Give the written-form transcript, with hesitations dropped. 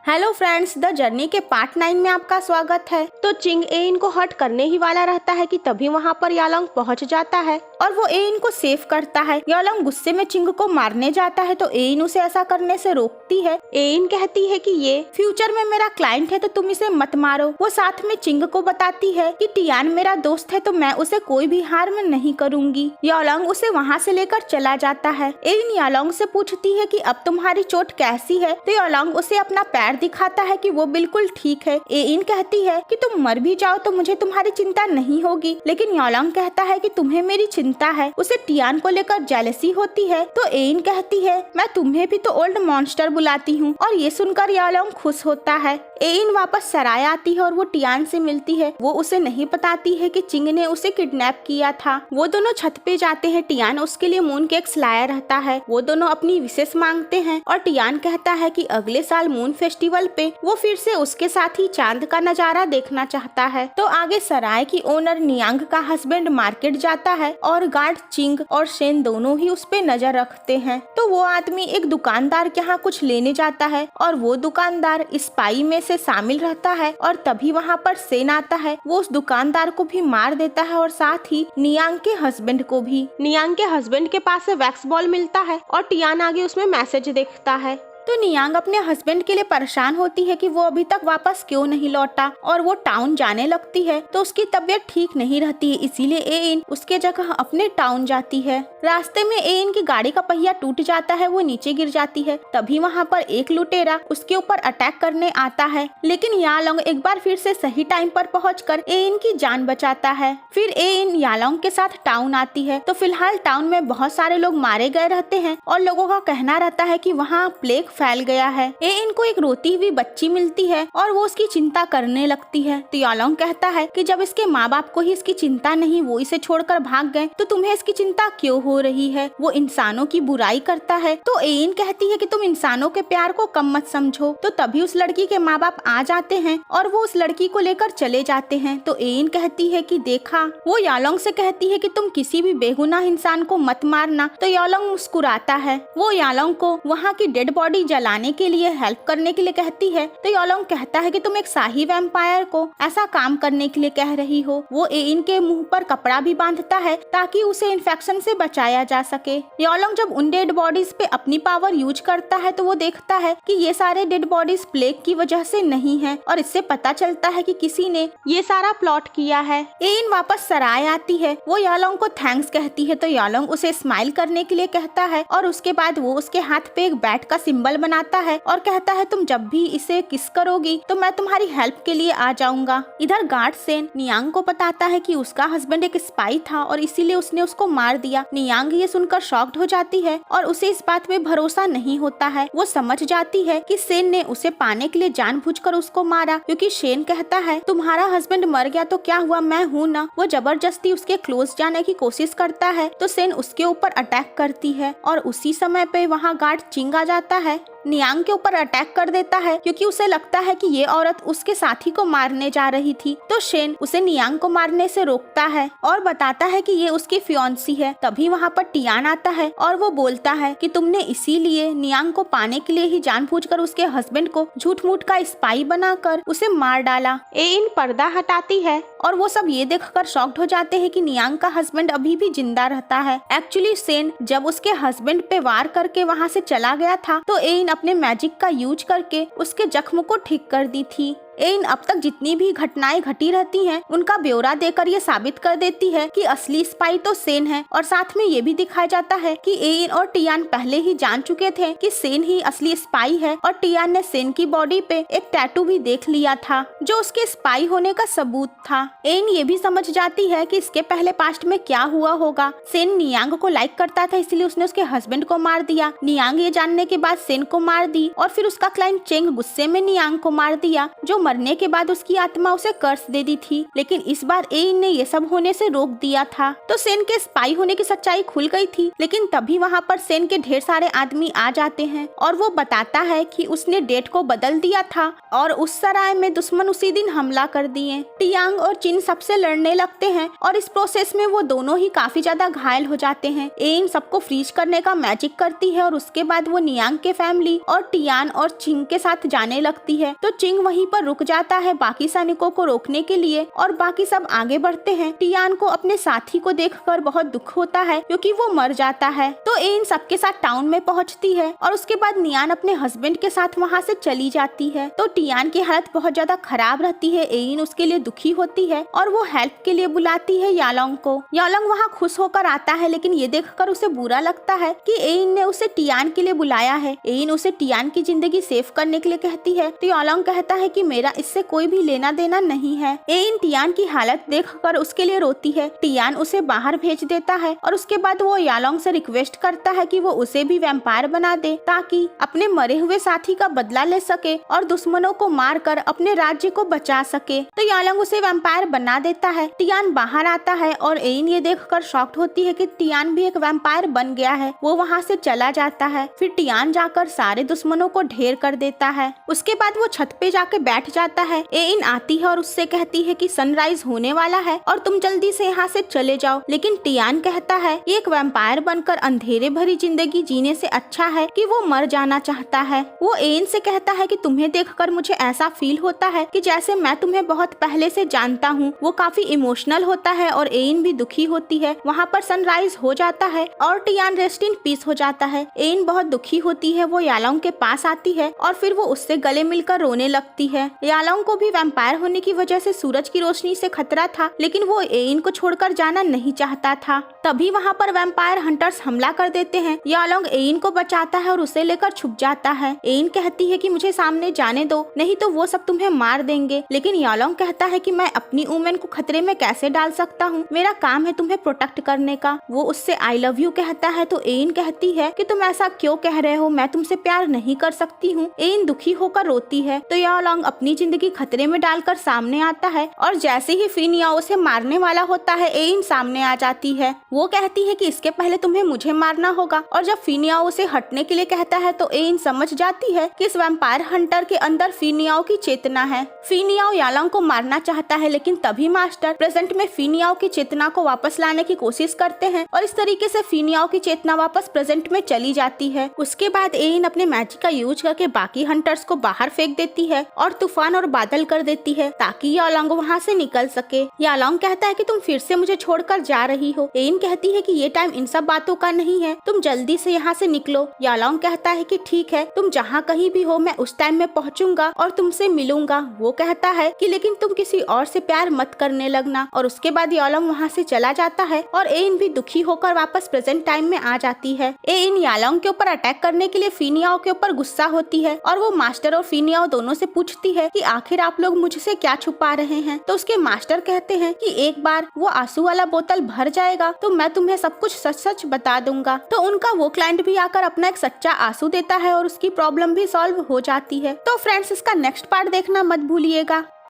Hello friends, the journey के part 9 में आपका स्वागत है। तो चिंग एइन को हर्ट करने ही वाला रहता है कि तभी वहाँ पर यालोंग पहुँच जाता है और वो एइन को सेव करता है। यालोंग गुस्से में चिंग को मारने जाता है तो एइन उसे ऐसा करने से रोकती है। एइन कहती है कि ये फ्यूचर में मेरा क्लाइंट है तो तुम इसे मत मारो। वो साथ में चिंग को बताती है कि टियान मेरा दोस्त है तो मैं उसे कोई भी हार्म नहीं करूंगी। यालोंग उसे वहाँ से लेकर चला जाता है। एइन यालोंग से पूछती है कि अब तुम्हारी चोट कैसी है, तो यालोंग उसे अपना पैर दिखाता है कि वो बिल्कुल ठीक है। एइन कहती है कि तुम मर भी जाओ तो मुझे तुम्हारी चिंता नहीं होगी, लेकिन यालोंग कहता है कि तुम्हें मेरी चिंता है। उसे टियान को लेकर जेलसी होती है तो एइन कहती है मैं तुम्हें भी तो ओल्ड मॉन्स्टर बुलाती हूँ, और ये सुनकर यालोंग खुश होता है। एइन वापस सराय आती है और वो टियान से मिलती है। वो उसे नहीं बताती है कि चिंग ने उसे किडनैप किया था। वो दोनों छत पे जाते हैं। टियान उसके लिए मून केक्स लाया रहता है। वो दोनों अपनी विशेष मांगते हैं और टियान कहता है कि अगले साल मून फेस्टिवल पे वो फिर से उसके साथ ही चांद का नजारा देखना चाहता है। तो आगे सराय की ओनर नियांग का हस्बैंड मार्केट जाता है और गार्ड चिंग और शेन दोनों ही उस पे नजर रखते हैं। तो वो आदमी एक दुकानदार के यहाँ कुछ लेने जाता है और वो दुकानदार स्पाई में से शामिल रहता है और तभी वहाँ पर शेन आता है। वो उस दुकानदार को भी मार देता है और साथ ही नियांग के हस्बैंड को भी। नियांग के हस्बैंड के पास से वैक्स बॉल मिलता है और टियान आगे उसमें मैसेज देखता है। तो नियांग अपने हस्बैंड के लिए परेशान होती है कि वो अभी तक वापस क्यों नहीं लौटा और वो टाउन जाने लगती है तो उसकी तबीयत ठीक नहीं रहती है, इसीलिए एइन उसके जगह अपने टाउन जाती है। रास्ते में एइन की गाड़ी का पहिया टूट जाता है, वो नीचे गिर जाती है। तभी वहाँ पर एक लुटेरा उसके ऊपर अटैक करने आता है, लेकिन यालोंग एक बार फिर से सही टाइम पर पहुंचकर एइन की जान बचाता है। फिर एइन यालोंग के साथ टाउन आती है। तो फिलहाल टाउन में बहुत सारे लोग मारे गए रहते हैं और लोगों का कहना रहता है कि वहाँ प्लेग फैल गया है। एइन को एक रोती हुई बच्ची मिलती है और वो उसकी चिंता करने लगती है। तो यालोंग कहता है कि जब इसके माँ बाप को ही इसकी चिंता नहीं, वो इसे छोड़कर भाग गए, तो तुम्हें इसकी चिंता क्यों हो रही है? वो इंसानों की बुराई करता है। तो एइन कहती है कि तुम इंसानों के प्यार को कम मत समझो। तो तभी उस लड़की के माँ बाप आ जाते हैं और वो उस लड़की को लेकर चले जाते हैं। तो एइन कहती है कि देखा। वो यालोंग से कहती है कि तुम किसी भी बेगुनाह इंसान को मत मारना। तो यालोंग मुस्कुराता है। वो यालोंग को वहाँ की डेड बॉडी जलाने के लिए हेल्प करने के लिए कहती है। तो यालोंग कहता है कि तुम एक शाही वैम्पायर को ऐसा काम करने के लिए कह रही हो। वो एइन के मुंह पर कपड़ा भी बांधता है ताकि उसे इन्फेक्शन से बचाया जा सके। यालोंग जब उन डेड बॉडीज पे अपनी पावर यूज करता है तो वो देखता है कि ये सारे डेड बॉडीज प्लेग की वजह से नहीं है और इससे पता चलता है कि किसी ने ये सारा प्लॉट किया है। एइन वापस सराय आती है। वो यालोंग को थैंक्स कहती है तो यालोंग उसे स्माइल करने के लिए कहता है और उसके बाद वो उसके हाथ पे एक बैट का सिंबल बनाता है और कहता है तुम जब भी इसे किस करोगी तो मैं तुम्हारी हेल्प के लिए आ जाऊंगा। इधर गार्ड सेन नियांग को बताता है कि उसका हस्बैंड एक स्पाई था और इसीलिए उसने उसको मार दिया। नियांग ये सुनकर शॉक्ड हो जाती है और उसे इस बात में भरोसा नहीं होता है। वो समझ जाती है कि सेन ने उसे पाने के लिए जानबूझकर उसको मारा, क्योंकि शेन कहता है तुम्हारा हस्बैंड मर गया तो क्या हुआ, मैं हूँ ना। वो जबरदस्ती उसके क्लोज जाने की कोशिश करता है तो सेन उसके ऊपर अटैक करती है और उसी समय पे वहाँ गार्ड चिंग आ जाता है। नियांग के ऊपर अटैक कर देता है क्योंकि उसे लगता है कि ये औरत उसके साथी को मारने जा रही थी। तो शेन उसे नियांग को मारने से रोकता है और बताता है कि ये उसकी फियांसी है। तभी वहाँ पर टियान आता है और वो बोलता है कि तुमने इसीलिए नियांग को पाने के लिए ही जानबूझकर उसके हस्बैंड को झूठ मूठ का स्पाई बनाकर उसे मार डाला। एइन पर्दा हटाती है और वो सब ये देखकर शॉक्ड हो जाते हैं कि नियांग का हस्बैंड अभी भी जिंदा रहता है। एक्चुअली शेन जब उसके हस्बैंड पे वार करके वहाँ से चला गया था तो एइन अपने मैजिक का यूज करके उसके जख्म को ठीक कर दी थी। एइन अब तक जितनी भी घटनाएं घटी रहती हैं उनका ब्यौरा देकर ये साबित कर देती है कि असली स्पाई तो सेन है, और साथ में ये भी दिखाया जाता है कि एइन और टियान पहले ही जान चुके थे कि सेन ही असली स्पाई है और टियान ने सेन की बॉडी पे एक टैटू भी देख लिया था जो उसके स्पाई होने का सबूत था। एइन ये भी समझ जाती है कि इसके पहले पास्ट में क्या हुआ होगा। सेन नियांग को लाइक करता था इसलिए उसने उसके हस्बैंड को मार दिया। नियांग ये जानने के बाद सेन को मार दी और फिर उसका क्लाइंट चेंग गुस्से में नियांग को मार दिया जो मरने के बाद उसकी आत्मा उसे कर्स दे दी थी, लेकिन इस बार एइन ने ये सब होने से रोक दिया था। तो सेन के स्पाई होने की सच्चाई खुल गई थी, लेकिन तभी वहाँ पर सेन के ढेर सारे आदमी आ जाते हैं और वो बताता है कि उसने डेट को बदल दिया था और उस सराय में दुश्मन उसी दिन हमला कर दिए। टियांग और चिन सबसे लड़ने लगते हैं और इस प्रोसेस में वो दोनों ही काफी ज्यादा घायल हो जाते हैं। एइन सबको फ्रीज करने का मैजिक करती है और उसके बाद वो नियांग के फैमिली और टियान और चिंग के साथ जाने लगती है। तो चिंग वहीं पर रुक जाता है बाकी सैनिकों को रोकने के लिए और बाकी सब आगे बढ़ते हैं। टियान को अपने साथी को देखकर बहुत दुख होता है क्योंकि वो मर जाता है। तो एइन सबके साथ टाउन में पहुंचती है और उसके बाद नियान अपने हस्बैंड के साथ वहां से चली जाती है। तो टियान की हालत बहुत ज्यादा खराब रहती है। एइन उसके लिए दुखी होती है और वो हेल्प के लिए बुलाती है यालोंग को। यालोंग वहाँ खुश होकर आता है, लेकिन ये देखकर उसे बुरा लगता है कि एइन ने उसे टियान के लिए बुलाया है। एइन उसे टियान की जिंदगी सेव करने के लिए कहती है, तो यालोंग कहता है कि मेरा इससे कोई भी लेना देना नहीं है। एइन टियान की हालत देखकर उसके लिए रोती है। टियान उसे बाहर भेज देता है और उसके बाद वो यालोंग से रिक्वेस्ट करता है कि वो उसे भी वैम्पायर बना दे ताकि अपने मरे हुए साथी का बदला ले सके और दुश्मनों को मार कर अपने राज्य को बचा सके। तो यालोंग उसे वैम्पायर बना देता है। टियान बाहर आता है और एइन ये देखकर शॉक्ड होती है कि टियान भी एक वैम्पायर बन गया है। वो वहाँ से चला जाता है। फिर टियान जाकर सारे दुश्मनों को ढेर कर देता है। उसके बाद वो छत पे जाके बैठ जाता है। एइन आती है और उससे कहती है कि सनराइज होने वाला है और तुम जल्दी से यहाँ से चले जाओ। लेकिन टियान कहता है एक वैम्पायर बनकर अंधेरे भरी जिंदगी जीने से अच्छा है कि वो मर जाना चाहता है। वो एइन से कहता है कि तुम्हें देखकर मुझे ऐसा फील होता है कि जैसे मैं तुम्हें बहुत पहले से जानता हूँ। वो काफी इमोशनल होता है और एइन भी दुखी होती है। वहाँ पर सनराइज हो जाता है और टियान रेस्ट इन पीस हो जाता है। एइन बहुत दुखी होती है। वो यालोंग के पास आती है और फिर वो उससे गले मिलकर रोने लगती है। यालोंग को भी वैम्पायर होने की वजह से सूरज की रोशनी से खतरा था, लेकिन वो एइन को छोड़कर जाना नहीं चाहता था। तभी वहाँ पर वैम्पायर हंटर्स हमला कर देते हैं। यालोंग एइन को बचाता है और उसे लेकर छुप जाता है। एइन कहती है कि मुझे सामने जाने दो, नहीं तो वो सब तुम्हें मार देंगे। लेकिन यालोंग कहता है कि मैं अपनी वुमेन को खतरे में कैसे डाल सकता हूँ, मेरा काम है तुम्हें प्रोटेक्ट करने का। वो उससे आई लव यू कहता है। तो एइन कहती है कि तुम ऐसा क्यों कह रहे हो, मैं तुमसे प्यार नहीं कर सकती हूँ। एइन दुखी होकर रोती है। तो यालोंग अपनी जिंदगी खतरे में डालकर सामने आता है और जैसे ही फिनिया उसे मारने वाला होता है, एइन सामने आ जाती है। वो कहती है कि इसके पहले तुम्हें मुझे मारना होगा। और जब फिनिया उसे हटने के लिए कहता है तो एइन समझ जाती है कि इस वैम्पायर हंटर के अंदर फिनियाओ की चेतना है। फिनियाओ यालोंग को मारना चाहता है, लेकिन तभी मास्टर प्रेजेंट में फिनियाओ की चेतना को वापस लाने की कोशिश करते हैं और इस तरीके से फिनियाओ की चेतना वापस प्रेजेंट में चली जाती है। उसके बाद एइन अपने मैजिक का यूज करके बाकी हंटर्स को बाहर फेंक देती है और तूफान और बादल कर देती है ताकि यालोंग वहाँ से निकल सके। यालोंग कहता है कि तुम फिर से मुझे छोड़कर जा रही हो। एइन कहती है कि ये टाइम इन सब बातों का नहीं है, तुम जल्दी से यहाँ से निकलो। यालोंग कहता है कि ठीक है, तुम जहाँ कहीं भी हो मैं उस टाइम में पहुँचूंगा और तुमसे मिलूंगा। वो कहता है कि लेकिन तुम किसी और से प्यार मत करने लगना। और उसके बाद यालोंग वहाँ से चला जाता है और एइन भी दुखी होकर वापस प्रेजेंट टाइम में आ जाती है। एइन यालोंग के ऊपर अटैक करने के लिए फिनियाओ के ऊपर गुस्सा होती है और वो मास्टर और फिनियाओ दोनों से पूछती है कि आखिर आप लोग मुझसे क्या छुपा रहे हैं। तो उसके मास्टर कहते हैं कि एक बार वो आंसू वाला बोतल भर जाएगा तो मैं तुम्हें सब कुछ सच सच बता दूंगा। तो उनका वो क्लाइंट भी आकर अपना एक सच्चा आंसू देता है और उसकी प्रॉब्लम भी सॉल्व हो जाती है। तो फ्रेंड्स, इसका नेक्स्ट पार्ट देखना मत भूलिएगा।